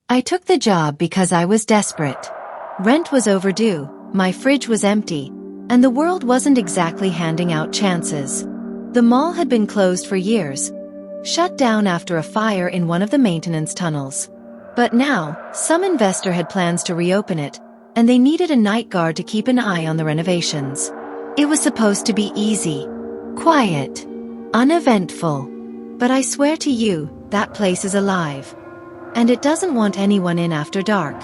I took the job because I was desperate. Rent was overdue, my fridge was empty, and the world wasn't exactly handing out chances. The mall had been closed for years, shut down after a fire in one of the maintenance tunnels. But now, some investor had plans to reopen it, and they needed a night guard to keep an eye on the renovations. It was supposed to be easy, quiet, uneventful. But I swear to you, that place is alive. And it doesn't want anyone in after dark.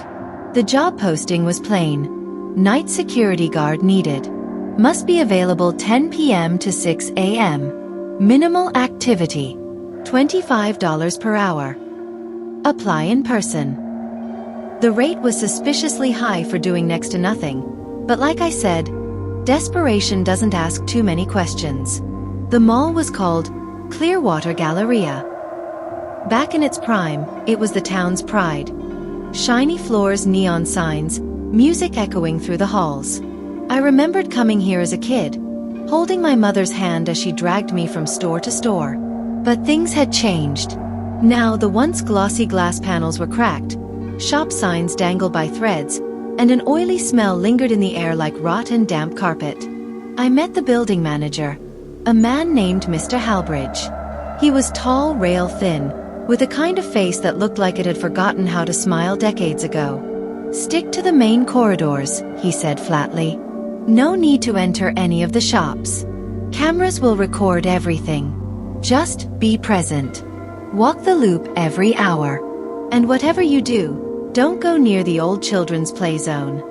The job posting was plain. Night security guard needed. Must be available 10 p.m. to 6 a.m. Minimal activity. $25 per hour. Apply in person. The rate was suspiciously high for doing next to nothing. But like I said, desperation doesn't ask too many questions. The mall was called Clearwater Galleria. Back in its prime, it was the town's pride. Shiny floors, neon signs, music echoing through the halls. I remembered coming here as a kid, holding my mother's hand as she dragged me from store to store. But things had changed. Now the once glossy glass panels were cracked, shop signs dangled by threads, and an oily smell lingered in the air like rot and damp carpet. I met the building manager, a man named Mr. Halbridge. He was tall, rail thin, with a kind of face that looked like it had forgotten how to smile decades ago. "Stick to the main corridors," he said flatly. "No need to enter any of the shops. Cameras will record everything. Just be present. Walk the loop every hour. And whatever you do, don't go near the old children's play zone."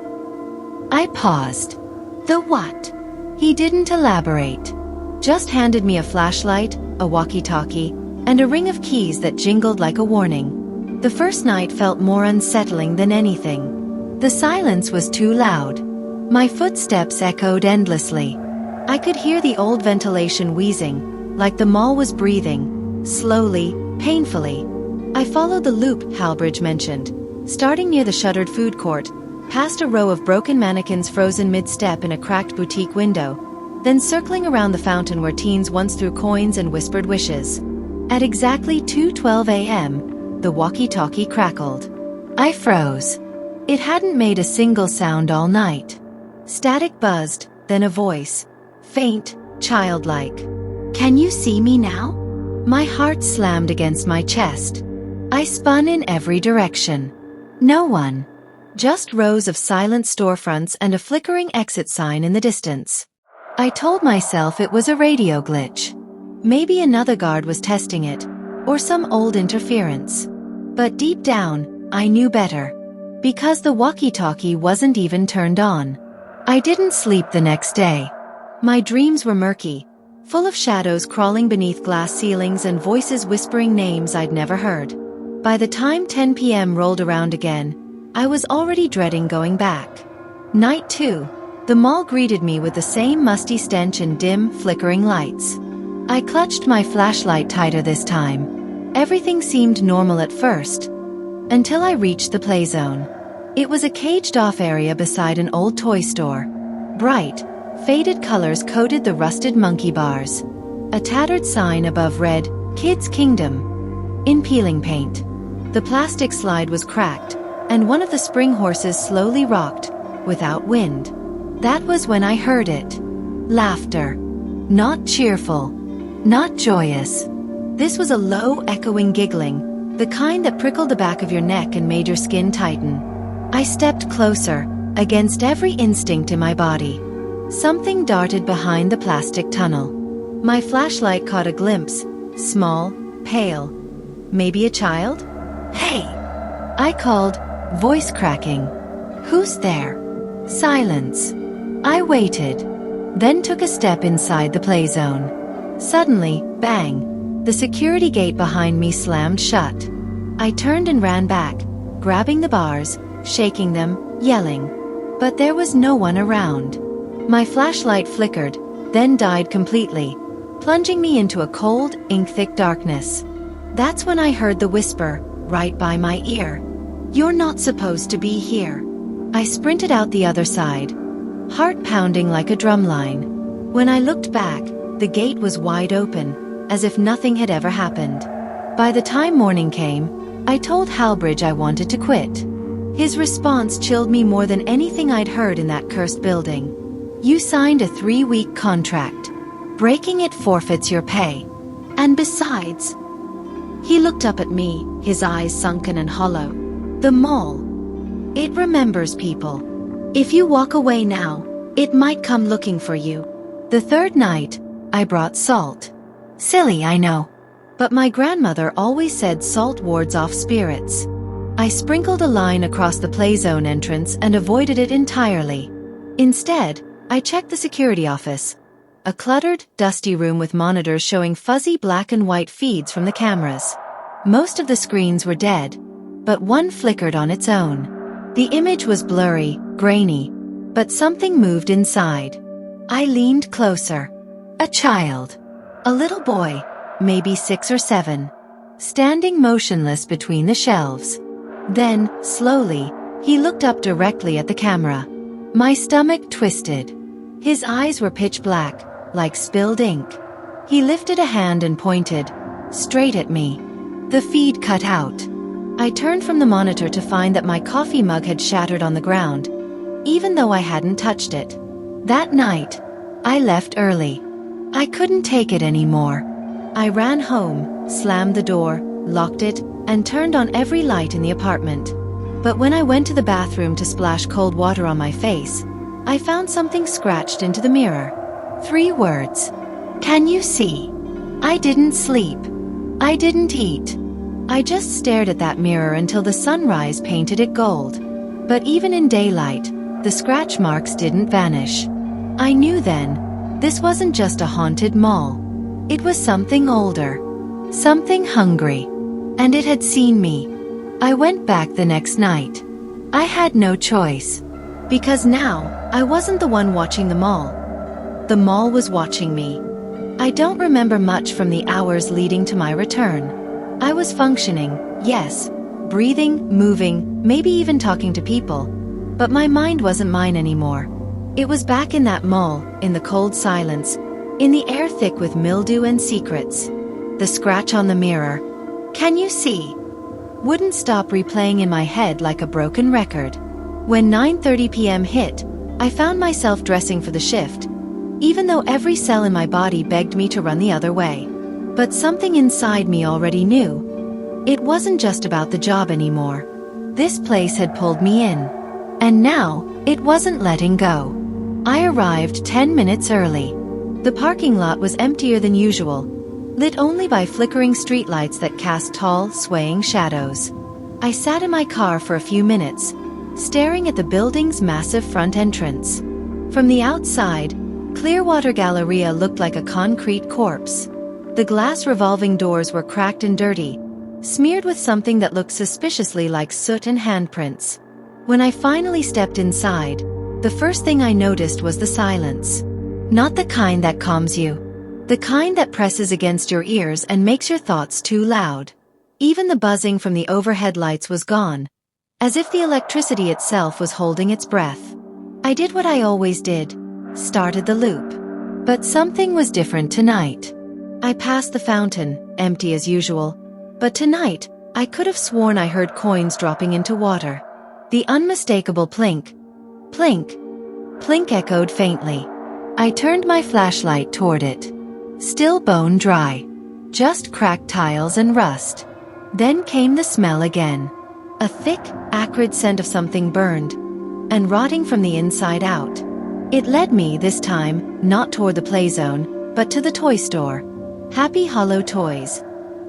I paused. The what? He didn't elaborate. Just handed me a flashlight, a walkie-talkie, and a ring of keys that jingled like a warning. The first night felt more unsettling than anything. The silence was too loud. My footsteps echoed endlessly. I could hear the old ventilation wheezing, like the mall was breathing, slowly, painfully. I followed the loop Halbridge mentioned, starting near the shuttered food court, past a row of broken mannequins frozen mid-step in a cracked boutique window, then circling around the fountain where teens once threw coins and whispered wishes. At exactly 2:12 a.m., the walkie-talkie crackled. I froze. It hadn't made a single sound all night. Static buzzed, then a voice. Faint, childlike. "Can you see me now?" My heart slammed against my chest. I spun in every direction. No one. Just rows of silent storefronts and a flickering exit sign in the distance. I told myself it was a radio glitch. Maybe another guard was testing it, or some old interference. But deep down, I knew better. Because the walkie-talkie wasn't even turned on. I didn't sleep the next day. My dreams were murky, full of shadows crawling beneath glass ceilings and voices whispering names I'd never heard. By the time 10 p.m. rolled around again, I was already dreading going back. Night 2, the mall greeted me with the same musty stench and dim, flickering lights. I clutched my flashlight tighter this time. Everything seemed normal at first, until I reached the play zone. It was a caged-off area beside an old toy store. Bright, faded colors coated the rusted monkey bars. A tattered sign above read, "Kids Kingdom," in peeling paint. The plastic slide was cracked, and one of the spring horses slowly rocked, without wind. That was when I heard it. Laughter. Not cheerful. Not joyous. This was a low, echoing giggling, the kind that prickled the back of your neck and made your skin tighten. I stepped closer, against every instinct in my body. Something darted behind the plastic tunnel. My flashlight caught a glimpse, small, pale. Maybe a child? "Hey!" I called, voice cracking. "Who's there?" Silence. I waited, then took a step inside the play zone. Suddenly, bang, the security gate behind me slammed shut. I turned and ran back, grabbing the bars, shaking them, yelling. But there was no one around. My flashlight flickered, then died completely, plunging me into a cold, ink-thick darkness. That's when I heard the whisper, right by my ear. "You're not supposed to be here." I sprinted out the other side, heart pounding like a drumline. When I looked back, the gate was wide open, as if nothing had ever happened. By the time morning came, I told Halbridge I wanted to quit. His response chilled me more than anything I'd heard in that cursed building. "You signed a 3-week contract. Breaking it forfeits your pay. And besides..." He looked up at me, his eyes sunken and hollow. "The mall. It remembers people. If you walk away now, it might come looking for you." The third night, I brought salt. Silly, I know. But my grandmother always said salt wards off spirits. I sprinkled a line across the play zone entrance and avoided it entirely. Instead, I checked the security office. A cluttered, dusty room with monitors showing fuzzy black and white feeds from the cameras. Most of the screens were dead, but one flickered on its own. The image was blurry, grainy, but something moved inside. I leaned closer. A child. A little boy, maybe 6 or 7, standing motionless between the shelves. Then, slowly, he looked up directly at the camera. My stomach twisted. His eyes were pitch black, like spilled ink. He lifted a hand and pointed, straight at me. The feed cut out. I turned from the monitor to find that my coffee mug had shattered on the ground, even though I hadn't touched it. That night, I left early. I couldn't take it anymore. I ran home, slammed the door, locked it, and turned on every light in the apartment. But when I went to the bathroom to splash cold water on my face, I found something scratched into the mirror. 3 words. "Can you see?" I didn't sleep. I didn't eat. I just stared at that mirror until the sunrise painted it gold. But even in daylight, the scratch marks didn't vanish. I knew then, this wasn't just a haunted mall. It was something older. Something hungry. And it had seen me. I went back the next night. I had no choice. Because now, I wasn't the one watching the mall. The mall was watching me. I don't remember much from the hours leading to my return. I was functioning, yes, breathing, moving, maybe even talking to people. But my mind wasn't mine anymore. It was back in that mall, in the cold silence, in the air thick with mildew and secrets. The scratch on the mirror. "Can you see?" Wouldn't stop replaying in my head like a broken record. When 9:30 p.m. hit, I found myself dressing for the shift, even though every cell in my body begged me to run the other way. But something inside me already knew. It wasn't just about the job anymore. This place had pulled me in. And now, it wasn't letting go. I arrived 10 minutes early. The parking lot was emptier than usual, lit only by flickering streetlights that cast tall, swaying shadows. I sat in my car for a few minutes, staring at the building's massive front entrance. From the outside, Clearwater Galleria looked like a concrete corpse. The glass revolving doors were cracked and dirty, smeared with something that looked suspiciously like soot and handprints. When I finally stepped inside, the first thing I noticed was the silence. Not the kind that calms you. The kind that presses against your ears and makes your thoughts too loud. Even the buzzing from the overhead lights was gone, as if the electricity itself was holding its breath. I did what I always did, started the loop. But something was different tonight. I passed the fountain, empty as usual, but tonight, I could have sworn I heard coins dropping into water. The unmistakable plink, plink, plink echoed faintly. I turned my flashlight toward it. Still bone dry. Just cracked tiles and rust. Then came the smell again. A thick, acrid scent of something burned and rotting from the inside out. It led me, this time, not toward the play zone, but to the toy store. Happy Hollow Toys.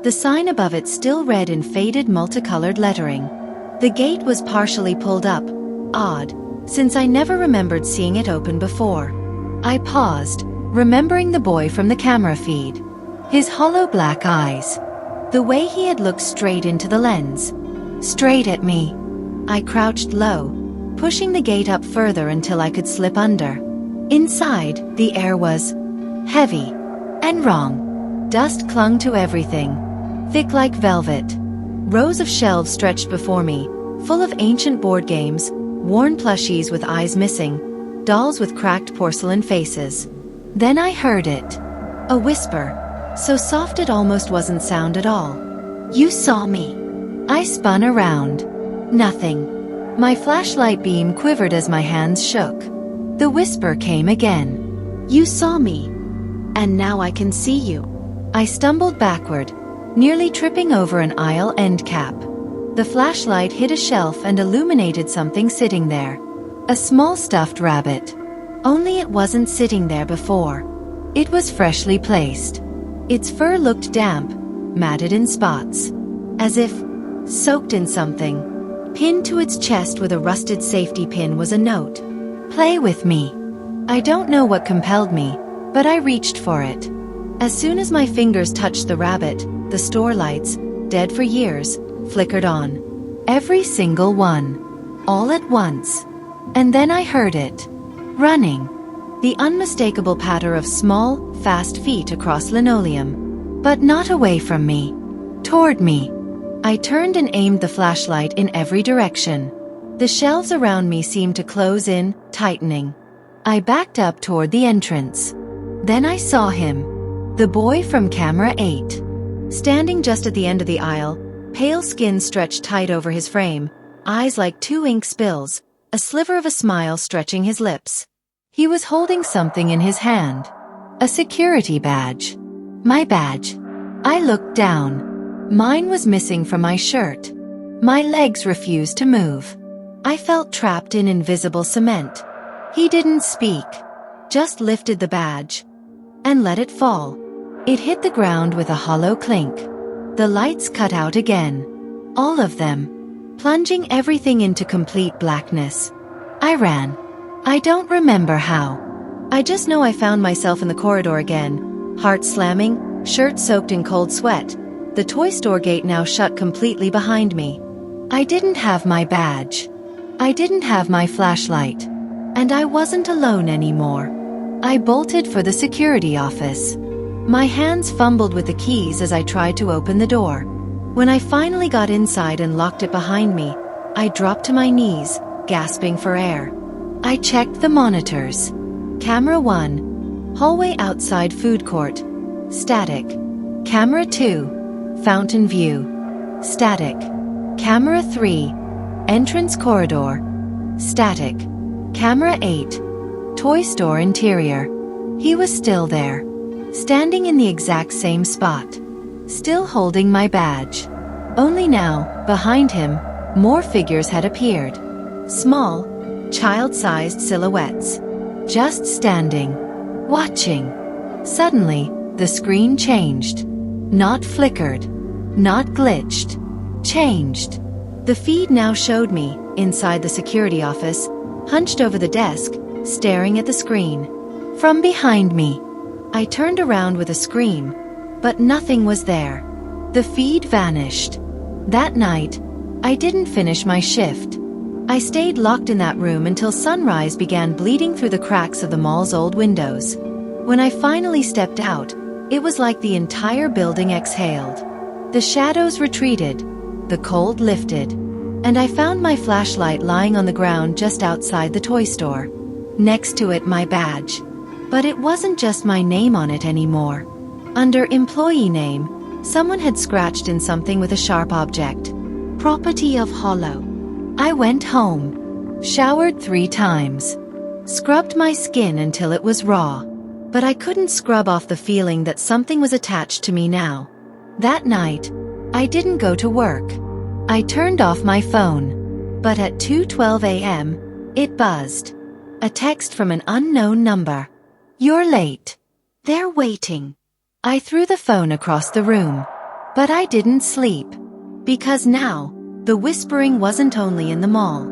The sign above it still read in faded multicolored lettering. The gate was partially pulled up. Odd, since I never remembered seeing it open before. I paused, remembering the boy from the camera feed. His hollow black eyes. The way he had looked straight into the lens. Straight at me. I crouched low, pushing the gate up further until I could slip under. Inside, the air was heavy and wrong. Dust clung to everything, thick like velvet. Rows of shelves stretched before me, full of ancient board games, worn plushies with eyes missing, dolls with cracked porcelain faces. Then I heard it. A whisper, so soft it almost wasn't sound at all. "You saw me." I spun around. Nothing. My flashlight beam quivered as my hands shook. The whisper came again. "You saw me. And now I can see you." I stumbled backward, nearly tripping over an aisle end cap. The flashlight hit a shelf and illuminated something sitting there. A small stuffed rabbit. Only it wasn't sitting there before. It was freshly placed. Its fur looked damp, matted in spots, as if soaked in something. Pinned to its chest with a rusted safety pin was a note. "Play with me." I don't know what compelled me, but I reached for it. As soon as my fingers touched the rabbit, the store lights, dead for years, flickered on. Every single one. All at once. And then I heard it. Running. The unmistakable patter of small, fast feet across linoleum. But not away from me. Toward me. I turned and aimed the flashlight in every direction. The shelves around me seemed to close in, tightening. I backed up toward the entrance. Then I saw him. The boy from camera 8. Standing just at the end of the aisle, pale skin stretched tight over his frame, eyes like two ink spills, a sliver of a smile stretching his lips. He was holding something in his hand. A security badge. My badge. I looked down. Mine was missing from my shirt. My legs refused to move. I felt trapped in invisible cement. He didn't speak, just lifted the badge and let it fall. It hit the ground with a hollow clink. The lights cut out again. All of them. Plunging everything into complete blackness. I ran. I don't remember how. I just know I found myself in the corridor again, heart slamming, shirt soaked in cold sweat. The toy store gate now shut completely behind me. I didn't have my badge. I didn't have my flashlight. And I wasn't alone anymore. I bolted for the security office. My hands fumbled with the keys as I tried to open the door. When I finally got inside and locked it behind me, I dropped to my knees, gasping for air. I checked the monitors. Camera 1. Hallway outside food court. Static. Camera 2. Fountain view. Static. Camera 3. Entrance corridor. Static. Camera 8. Toy store interior. He was still there. Standing in the exact same spot. Still holding my badge. Only now, behind him, more figures had appeared. Small, child-sized silhouettes. Just standing. Watching. Suddenly, the screen changed. Not flickered. Not glitched. Changed. The feed now showed me, inside the security office, hunched over the desk, staring at the screen. From behind me. I turned around with a scream, but nothing was there. The feed vanished. That night, I didn't finish my shift. I stayed locked in that room until sunrise began bleeding through the cracks of the mall's old windows. When I finally stepped out, it was like the entire building exhaled. The shadows retreated, the cold lifted, and I found my flashlight lying on the ground just outside the toy store. Next to it, my badge. But it wasn't just my name on it anymore. Under employee name, someone had scratched in something with a sharp object. Property of Hollow. I went home. Showered 3 times. Scrubbed my skin until it was raw. But I couldn't scrub off the feeling that something was attached to me now. That night, I didn't go to work. I turned off my phone. But at 2:12 a.m., it buzzed. A text from an unknown number. "You're late. They're waiting." I threw the phone across the room. But I didn't sleep. Because now, the whispering wasn't only in the mall.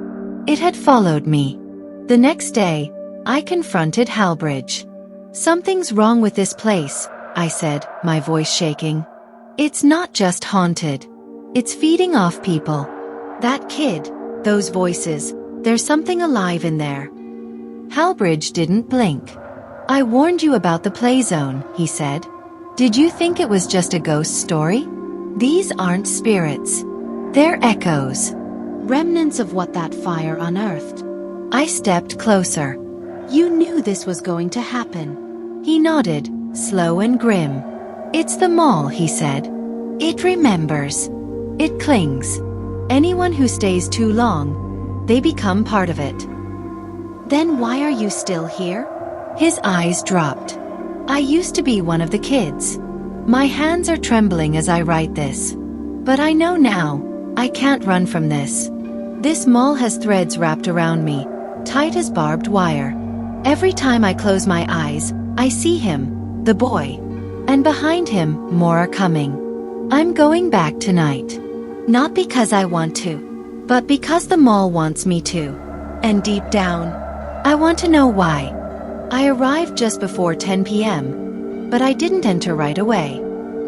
It had followed me. The next day, I confronted Halbridge. "Something's wrong with this place," I said, my voice shaking. "It's not just haunted. It's feeding off people. That kid, those voices, there's something alive in there." Halbridge didn't blink. "I warned you about the play zone," he said. "Did you think it was just a ghost story? These aren't spirits. They're echoes. Remnants of what that fire unearthed." I stepped closer. "You knew this was going to happen." He nodded, slow and grim. "It's the mall," he said. "It remembers. It clings. Anyone who stays too long, they become part of it. Then why are you still here? His eyes dropped. I used to be one of the kids. My hands are trembling as I write this. But I know now, I can't run from this. This mall has threads wrapped around me, tight as barbed wire. Every time I close my eyes, I see him, the boy. And behind him, more are coming. I'm going back tonight. Not because I want to, but because the mall wants me to. And deep down, I want to know why. I arrived just before 10 p.m., but I didn't enter right away.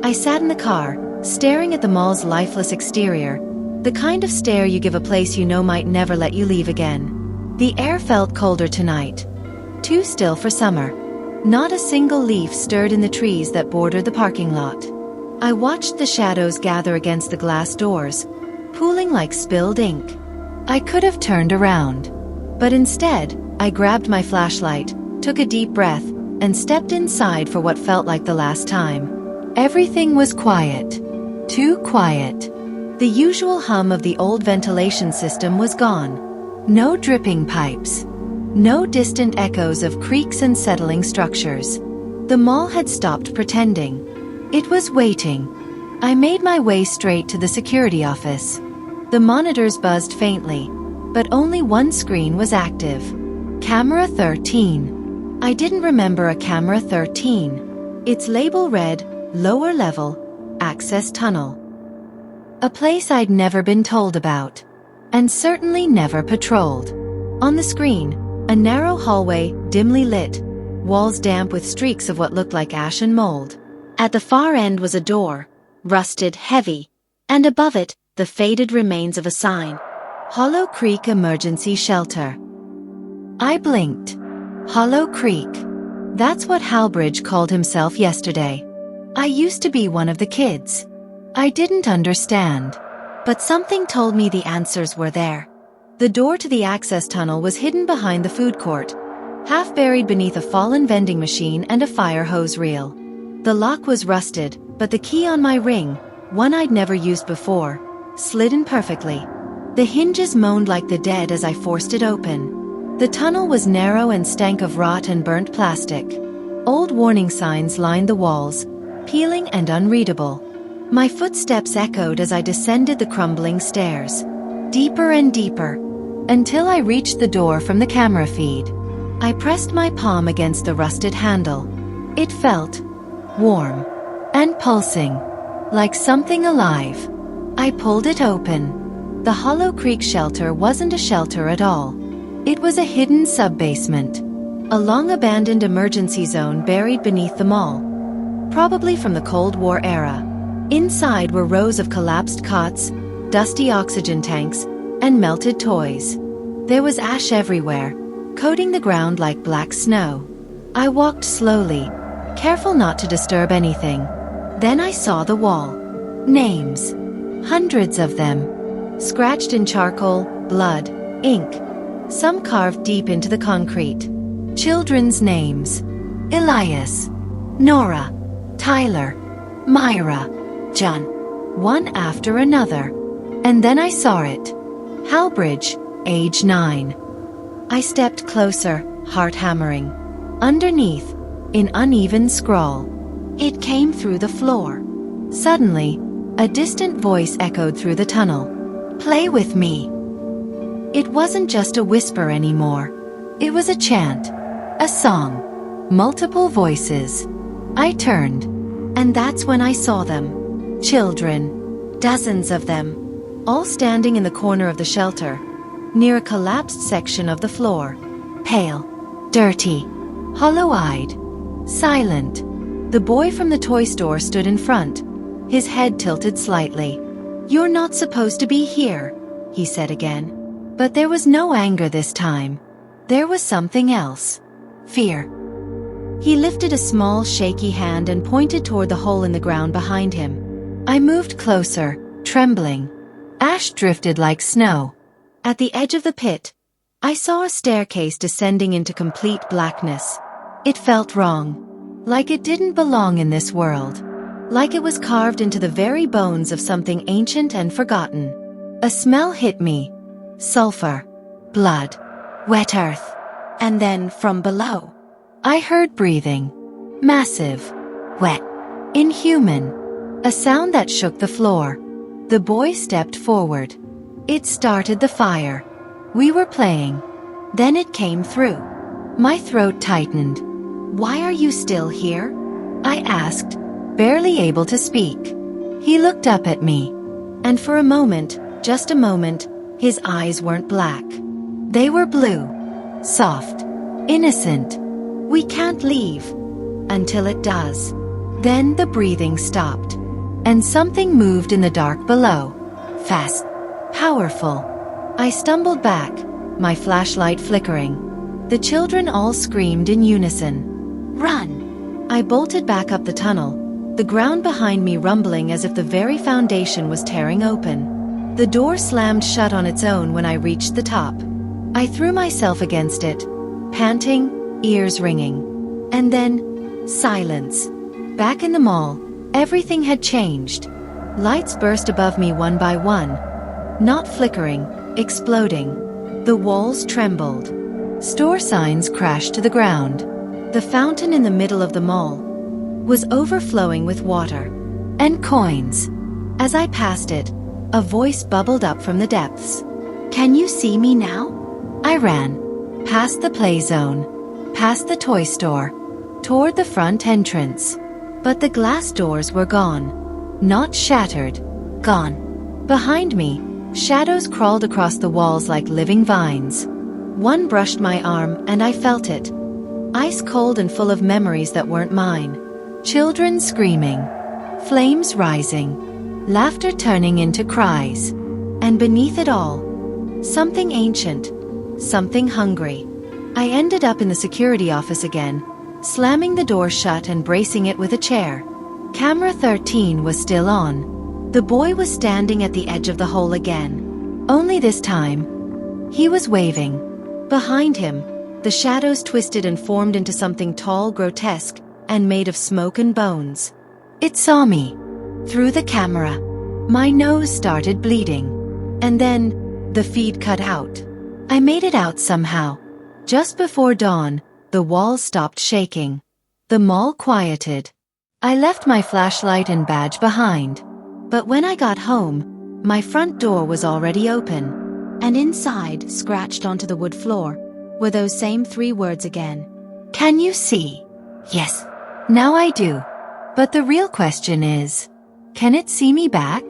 I sat in the car, staring at the mall's lifeless exterior, the kind of stare you give a place you know might never let you leave again. The air felt colder tonight. Too still for summer. Not a single leaf stirred in the trees that bordered the parking lot. I watched the shadows gather against the glass doors, pooling like spilled ink. I could have turned around. But instead, I grabbed my flashlight, took a deep breath, and stepped inside for what felt like the last time. Everything was quiet. Too quiet. The usual hum of the old ventilation system was gone. No dripping pipes. No distant echoes of creaks and settling structures. The mall had stopped pretending. It was waiting. I made my way straight to the security office. The monitors buzzed faintly, but only one screen was active. Camera 13. I didn't remember a camera 13. Its label read, Lower Level, Access Tunnel. A place I'd never been told about. And certainly never patrolled. On the screen, a narrow hallway, dimly lit, walls damp with streaks of what looked like ash and mold. At the far end was a door, rusted, heavy, and above it, the faded remains of a sign. Hollow Creek Emergency Shelter. I blinked. Hollow Creek. That's what Halbridge called himself yesterday. I used to be one of the kids. I didn't understand. But something told me the answers were there. The door to the access tunnel was hidden behind the food court, half buried beneath a fallen vending machine and a fire hose reel. The lock was rusted, but the key on my ring, one I'd never used before, slid in perfectly. The hinges moaned like the dead as I forced it open. The tunnel was narrow and stank of rot and burnt plastic. Old warning signs lined the walls, peeling and unreadable. My footsteps echoed as I descended the crumbling stairs. Deeper and deeper, until I reached the door from the camera feed. I pressed my palm against the rusted handle. It felt warm and pulsing, like something alive. I pulled it open. The Hollow Creek shelter wasn't a shelter at all. It was a hidden sub-basement, a long-abandoned emergency zone buried beneath the mall, probably from the Cold War era. Inside were rows of collapsed cots, dusty oxygen tanks, and melted toys. There was ash everywhere, coating the ground like black snow. I walked slowly, careful not to disturb anything. Then I saw the wall. Names. Hundreds of them. Scratched in charcoal, blood, ink. Some carved deep into the concrete. Children's names. Elias. Nora. Tyler. Myra. John. One after another. And then I saw it. Halbridge, age 9. I stepped closer, heart hammering. Underneath, in uneven scrawl. It came through the floor. Suddenly, a distant voice echoed through the tunnel. Play with me. It wasn't just a whisper anymore. It was a chant, a song, multiple voices. I turned, and that's when I saw them. Children, dozens of them, all standing in the corner of the shelter, near a collapsed section of the floor. Pale, dirty, hollow-eyed, silent. The boy from the toy store stood in front, his head tilted slightly. You're not supposed to be here, he said again. But there was no anger this time. There was something else. Fear. He lifted a small, shaky hand and pointed toward the hole in the ground behind him. I moved closer, trembling. Ash drifted like snow. At the edge of the pit, I saw a staircase descending into complete blackness. It felt wrong. Like it didn't belong in this world. like it was carved into the very bones of something ancient and forgotten. A smell hit me. Sulfur, blood, wet earth. And then, from below, I heard breathing. Massive, wet, inhuman. A sound that shook the floor. The boy stepped forward. It started the fire. We were playing. Then it came through. My throat tightened. "Why are you still here?" I asked, barely able to speak. He looked up at me. And for a moment, just a moment, his eyes weren't black. They were blue. Soft. Innocent. "We can't leave. Until it does." Then the breathing stopped. And something moved in the dark below. Fast. Powerful. I stumbled back, my flashlight flickering. The children all screamed in unison. "Run!" I bolted back up the tunnel, the ground behind me rumbling as if the very foundation was tearing open. The door slammed shut on its own when I reached the top. I threw myself against it, panting, ears ringing. And then, silence. Back in the mall, everything had changed. Lights burst above me one by one. Not flickering, exploding. The walls trembled. Store signs crashed to the ground. The fountain in the middle of the mall was overflowing with water and coins. As I passed it, a voice bubbled up from the depths. "Can you see me now?" I ran, past the play zone, past the toy store, toward the front entrance. But the glass doors were gone. Not shattered. Gone. Behind me, shadows crawled across the walls like living vines. One brushed my arm and I felt it. Ice cold and full of memories that weren't mine. Children screaming. Flames rising. Laughter turning into cries. And beneath it all, something ancient. Something hungry. I ended up in the security office again, slamming the door shut and bracing it with a chair. Camera 13 was still on. The boy was standing at the edge of the hole again. Only this time, he was waving. Behind him, the shadows twisted and formed into something tall, grotesque, and made of smoke and bones. It saw me. Through the camera. My nose started bleeding. And then, the feed cut out. I made it out somehow. Just before dawn, the walls stopped shaking. The mall quieted. I left my flashlight and badge behind. But when I got home, my front door was already open. And inside, scratched onto the wood floor, were those same 3 words again. "Can you see?" Yes. Now I do. But the real question is, can it see me back?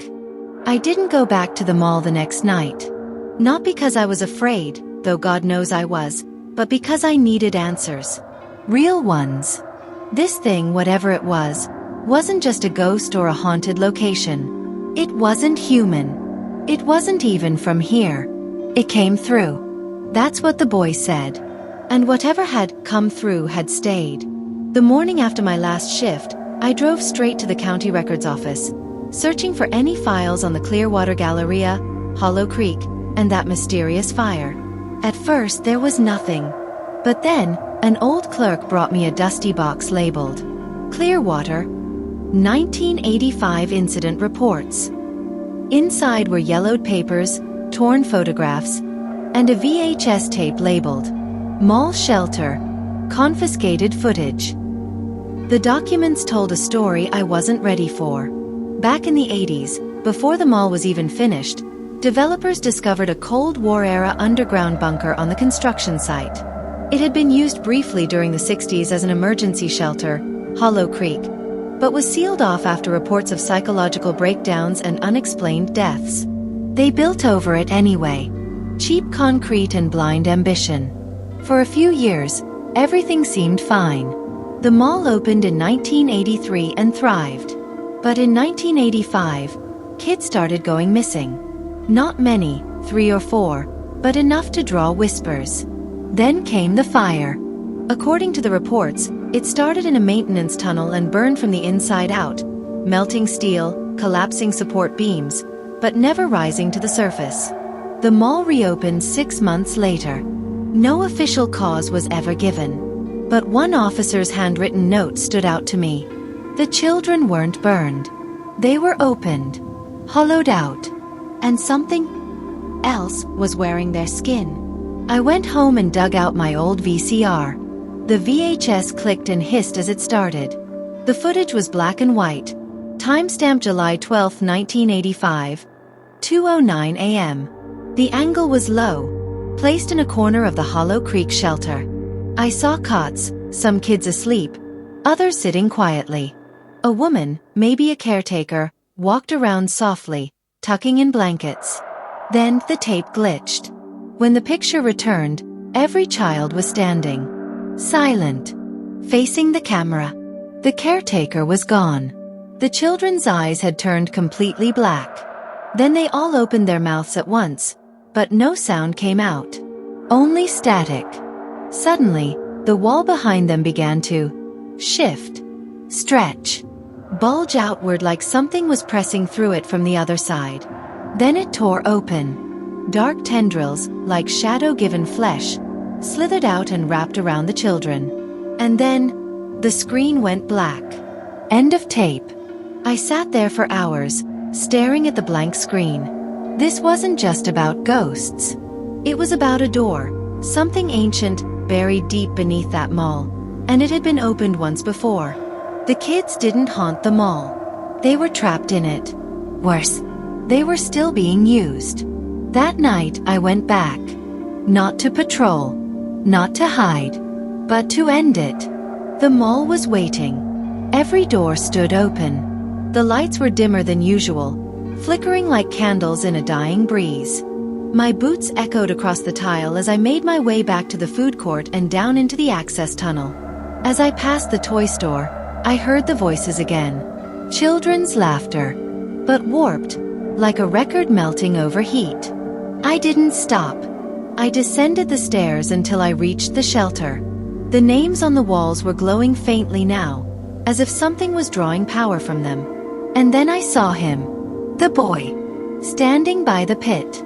I didn't go back to the mall the next night. Not because I was afraid, though God knows I was, but because I needed answers. Real ones. This thing, whatever it was, wasn't just a ghost or a haunted location. It wasn't human. It wasn't even from here. It came through. That's what the boy said. And whatever had come through had stayed. The morning after my last shift, I drove straight to the county records office, searching for any files on the Clearwater Galleria, Hollow Creek, and that mysterious fire. At first there was nothing. But then, an old clerk brought me a dusty box labeled Clearwater 1985 Incident Reports. Inside were yellowed papers, torn photographs, and a VHS tape labeled Mall Shelter, Confiscated Footage. The documents told a story I wasn't ready for. Back in the 80s, before the mall was even finished, developers discovered a Cold War-era underground bunker on the construction site. It had been used briefly during the 60s as an emergency shelter, Hollow Creek, but was sealed off after reports of psychological breakdowns and unexplained deaths. They built over it anyway. Cheap concrete and blind ambition. For a few years, everything seemed fine. The mall opened in 1983 and thrived. But in 1985, kids started going missing. Not many, 3 or 4, but enough to draw whispers. Then came the fire. According to the reports, it started in a maintenance tunnel and burned from the inside out, melting steel, collapsing support beams, but never rising to the surface. The mall reopened 6 months later. No official cause was ever given. But one officer's handwritten note stood out to me. The children weren't burned. They were opened, hollowed out, and something else was wearing their skin. I went home and dug out my old VCR. The VHS clicked and hissed as it started. The footage was black and white. Timestamp July 12, 1985, 2:09 a.m. The angle was low, placed in a corner of the Hollow Creek shelter. I saw cots, some kids asleep, others sitting quietly. A woman, maybe a caretaker, walked around softly, tucking in blankets. Then the tape glitched. When the picture returned, every child was standing, silent, facing the camera. The caretaker was gone. The children's eyes had turned completely black. Then they all opened their mouths at once, but no sound came out. Only static. Suddenly, the wall behind them began to shift, stretch, bulge outward like something was pressing through it from the other side. Then it tore open. Dark tendrils, like shadow-given flesh, slithered out and wrapped around the children. And then, the screen went black. End of tape. I sat there for hours, staring at the blank screen. This wasn't just about ghosts. It was about a door, something ancient, buried deep beneath that mall. And it had been opened once before. The kids didn't haunt the mall. They were trapped in it. Worse, they were still being used. That night I went back. Not to patrol, not to hide, but to end it. The mall was waiting. Every door stood open. The lights were dimmer than usual, flickering like candles in a dying breeze. My boots echoed across the tile as I made my way back to the food court and down into the access tunnel. As I passed the toy store, I heard the voices again. Children's laughter, but warped, like a record melting over heat. I didn't stop. I descended the stairs until I reached the shelter. The names on the walls were glowing faintly now, as if something was drawing power from them. And then I saw him. The boy. Standing by the pit.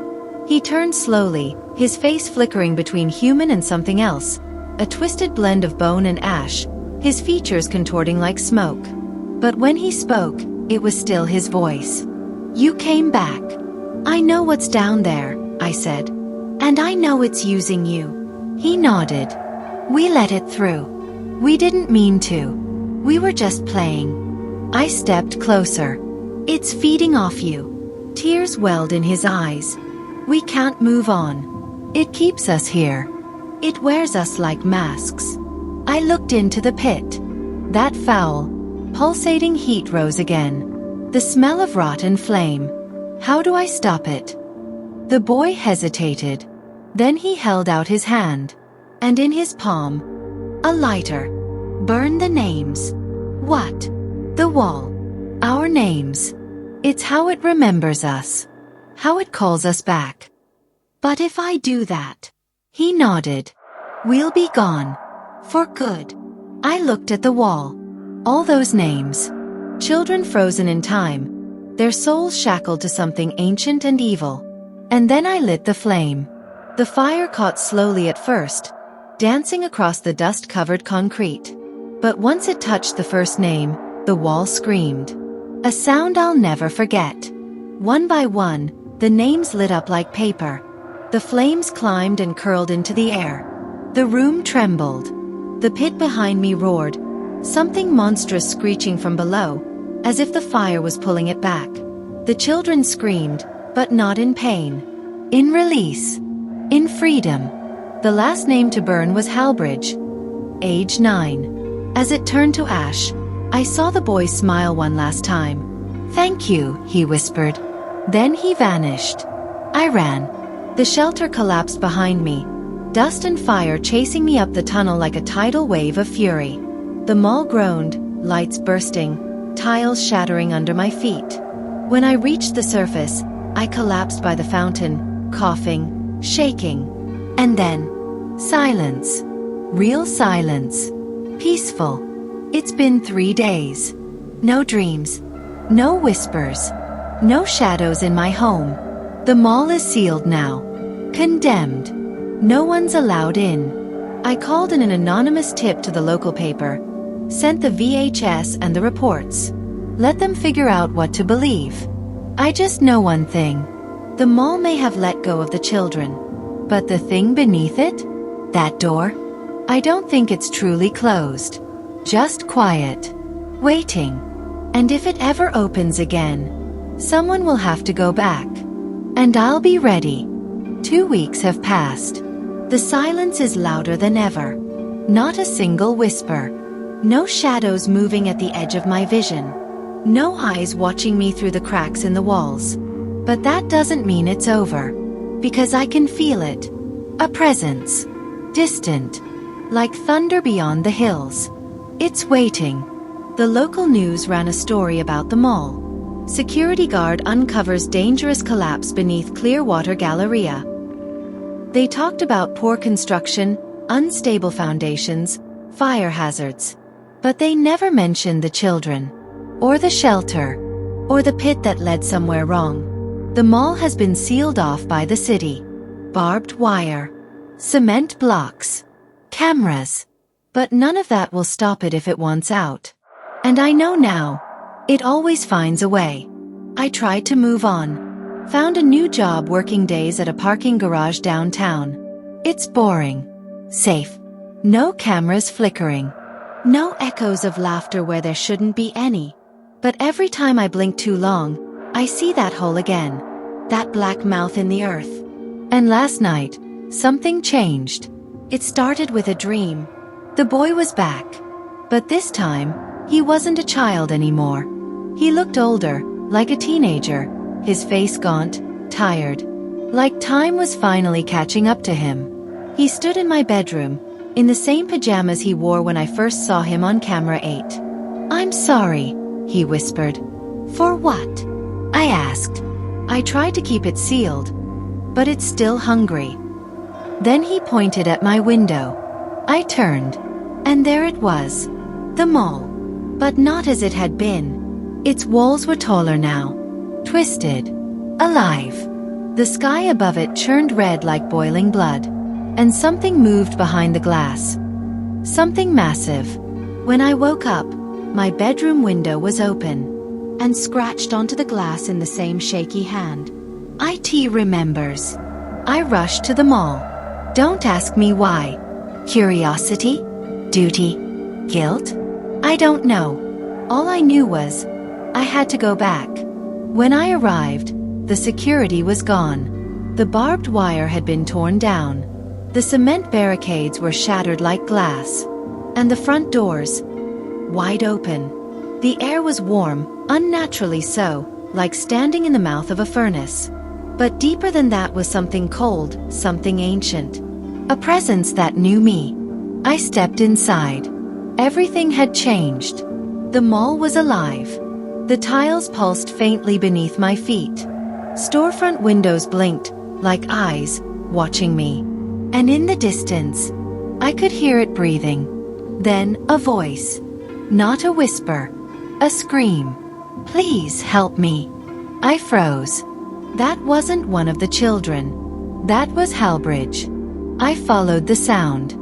He turned slowly, his face flickering between human and something else. A twisted blend of bone and ash, his features contorting like smoke. But when he spoke, it was still his voice. You came back. I know what's down there, I said. And I know it's using you. He nodded. We let it through. We didn't mean to. We were just playing. I stepped closer. It's feeding off you. Tears welled in his eyes. We can't move on. It keeps us here. It wears us like masks. I looked into the pit. That foul, pulsating heat rose again. The smell of rot and flame. How do I stop it? The boy hesitated. Then he held out his hand. And in his palm, a lighter. Burn the names. What? The wall. Our names. It's how it remembers us. How it calls us back. But if I do that? He nodded. We'll be gone. For good. I looked at the wall. All those names. Children frozen in time. Their souls shackled to something ancient and evil. And then I lit the flame. The fire caught slowly at first, dancing across the dust-covered concrete. But once it touched the first name, the wall screamed. A sound I'll never forget. One by one, the names lit up like paper. The flames climbed and curled into the air. The room trembled. The pit behind me roared, something monstrous screeching from below, as if the fire was pulling it back. The children screamed, but not in pain. In release. In freedom. The last name to burn was Halbridge. Age 9. As it turned to ash, I saw the boy smile one last time. Thank you, he whispered. Then he vanished. I ran. The shelter collapsed behind me, dust and fire chasing me up the tunnel like a tidal wave of fury. The mall groaned, lights bursting, tiles shattering under my feet. When I reached the surface, I collapsed by the fountain, coughing, shaking. And then, silence. Real silence. Peaceful. It's been 3 days. No dreams. No whispers. No shadows in my home. The mall is sealed now. Condemned. No one's allowed in. I called in an anonymous tip to the local paper. Sent the VHS and the reports. Let them figure out what to believe. I just know one thing. The mall may have let go of the children. But the thing beneath it? That door? I don't think it's truly closed. Just quiet. Waiting. And if it ever opens again, someone will have to go back. And I'll be ready. 2 weeks have passed. The silence is louder than ever. Not a single whisper. No shadows moving at the edge of my vision. No eyes watching me through the cracks in the walls. But that doesn't mean it's over. Because I can feel it. A presence. Distant. Like thunder beyond the hills. It's waiting. The local news ran a story about the mall. Security guard uncovers dangerous collapse beneath Clearwater Galleria. They talked about poor construction, unstable foundations, fire hazards. But they never mentioned the children. Or the shelter. Or the pit that led somewhere wrong. The mall has been sealed off by the city. Barbed wire. Cement blocks. Cameras. But none of that will stop it if it wants out. And I know now. It always finds a way. I tried to move on. Found a new job working days at a parking garage downtown. It's boring. Safe. No cameras flickering. No echoes of laughter where there shouldn't be any. But every time I blink too long, I see that hole again. That black mouth in the earth. And last night, something changed. It started with a dream. The boy was back. But this time, he wasn't a child anymore. He looked older, like a teenager, his face gaunt, tired. Like time was finally catching up to him. He stood in my bedroom, in the same pajamas he wore when I first saw him on camera 8. "I'm sorry," he whispered. "For what?" I asked. I tried to keep it sealed. But it's still hungry. Then he pointed at my window. I turned. And there it was. The mall. But not as it had been. Its walls were taller now. Twisted. Alive. The sky above it churned red like boiling blood. And something moved behind the glass. Something massive. When I woke up, my bedroom window was open. And scratched onto the glass in the same shaky hand. IT remembers. I rushed to the mall. Don't ask me why. Curiosity? Duty? Guilt? I don't know. All I knew was, I had to go back. When I arrived, the security was gone. The barbed wire had been torn down. The cement barricades were shattered like glass. And the front doors, wide open. The air was warm, unnaturally so, like standing in the mouth of a furnace. But deeper than that was something cold, something ancient. A presence that knew me. I stepped inside. Everything had changed. The mall was alive. The tiles pulsed faintly beneath my feet. Storefront windows blinked, like eyes, watching me. And in the distance, I could hear it breathing. Then, a voice. Not a whisper. A scream. "Please help me." I froze. That wasn't one of the children. That was Halbridge. I followed the sound.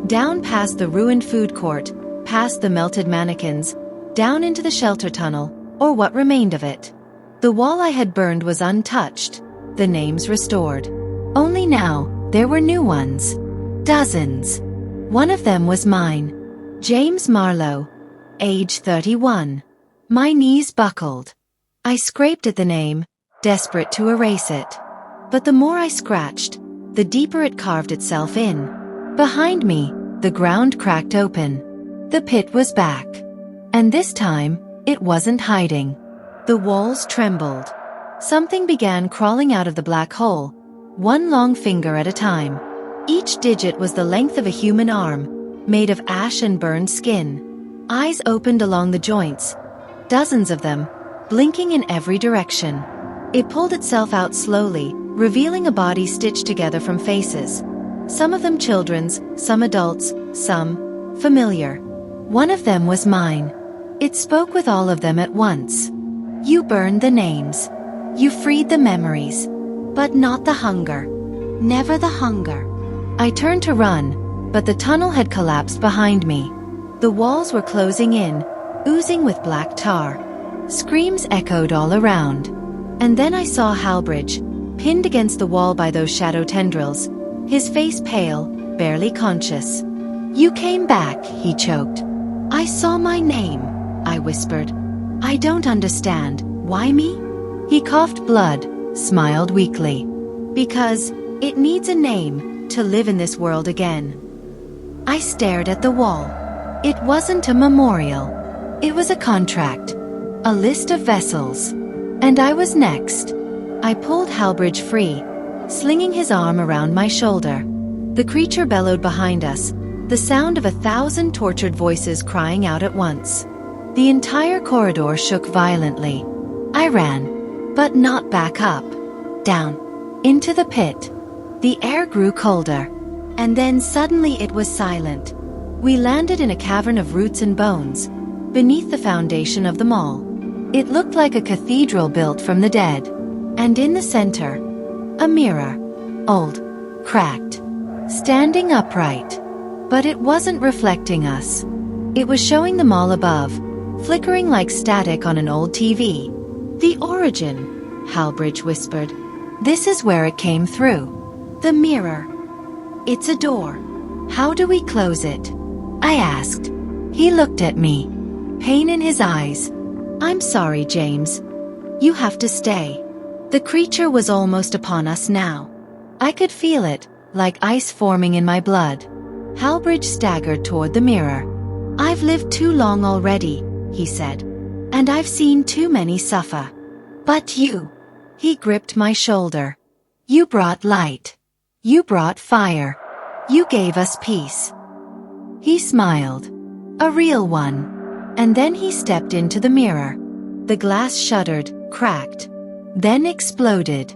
Down past the ruined food court, past the melted mannequins, down into the shelter tunnel, or what remained of it. The wall I had burned was untouched, the names restored. Only now, there were new ones. Dozens. One of them was mine. James Marlowe. Age 31. My knees buckled. I scraped at the name, desperate to erase it. But the more I scratched, the deeper it carved itself in. Behind me, the ground cracked open. The pit was back. And this time, it wasn't hiding. The walls trembled. Something began crawling out of the black hole, one long finger at a time. Each digit was the length of a human arm, made of ash and burned skin. Eyes opened along the joints. Dozens of them, blinking in every direction. It pulled itself out slowly, revealing a body stitched together from faces. Some of them children's, some adults, some familiar. One of them was mine. It spoke with all of them at once. You burned the names. You freed the memories. But not the hunger. Never the hunger. I turned to run, but the tunnel had collapsed behind me. The walls were closing in, oozing with black tar. Screams echoed all around. And then I saw Halbridge, pinned against the wall by those shadow tendrils, his face pale, barely conscious. "You came back," he choked. "I saw my name," I whispered. "I don't understand. Why me?" He coughed blood, smiled weakly. "Because it needs a name to live in this world again." I stared at the wall. It wasn't a memorial. It was a contract. A list of vessels. And I was next. I pulled Halbridge free, slinging his arm around my shoulder. The creature bellowed behind us, the sound of 1,000 tortured voices crying out at once. The entire corridor shook violently. I ran, but not back up. Down. Into the pit. The air grew colder. And then suddenly it was silent. We landed in a cavern of roots and bones, beneath the foundation of the mall. It looked like a cathedral built from the dead. And in the center, a mirror. Old. Cracked. Standing upright. But it wasn't reflecting us. It was showing the mall above, flickering like static on an old TV. "The origin," Halbridge whispered. "This is where it came through. The mirror. It's a door. How do we close it?" I asked. He looked at me, pain in his eyes. "I'm sorry, James. You have to stay." The creature was almost upon us now. I could feel it, like ice forming in my blood. Halbridge staggered toward the mirror. "I've lived too long already," he said. "And I've seen too many suffer. But you," he gripped my shoulder. "You brought light. You brought fire. You gave us peace." He smiled. A real one. And then he stepped into the mirror. The glass shuddered, cracked. Then exploded.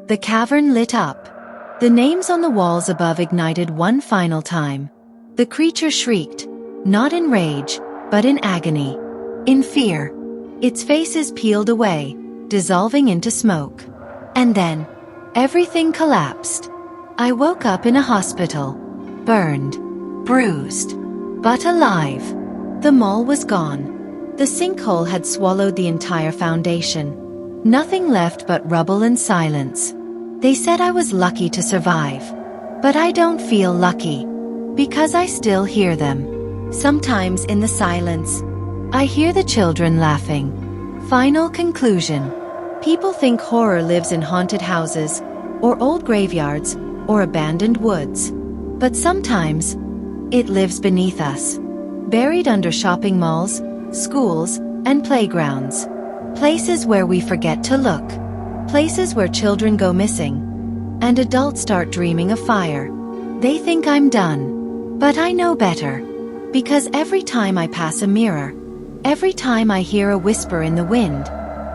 The cavern lit up. The names on the walls above ignited one final time. The creature shrieked, not in rage, but in agony. In fear. Its faces peeled away, dissolving into smoke. And then, everything collapsed. I woke up in a hospital. Burned. Bruised. But alive. The mall was gone. The sinkhole had swallowed the entire foundation. Nothing left but rubble and silence. They said I was lucky to survive. But I don't feel lucky. Because I still hear them. Sometimes in the silence. I hear the children laughing. Final conclusion. People think horror lives in haunted houses, or old graveyards, or abandoned woods. But sometimes, it lives beneath us. Buried under shopping malls, schools, and playgrounds. Places where we forget to look. Places where children go missing. And adults start dreaming of fire. They think I'm done. But I know better. Because every time I pass a mirror, every time I hear a whisper in the wind,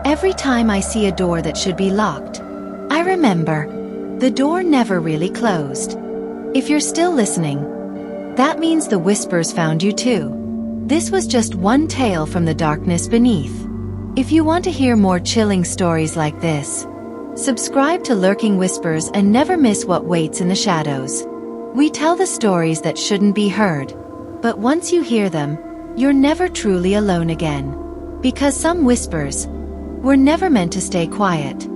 every time I see a door that should be locked, I remember, the door never really closed. If you're still listening, that means the whispers found you too. This was just one tale from the darkness beneath. If you want to hear more chilling stories like this, subscribe to Lurking Whispers and never miss what waits in the shadows. We tell the stories that shouldn't be heard, but once you hear them, you're never truly alone again. Because some whispers were never meant to stay quiet.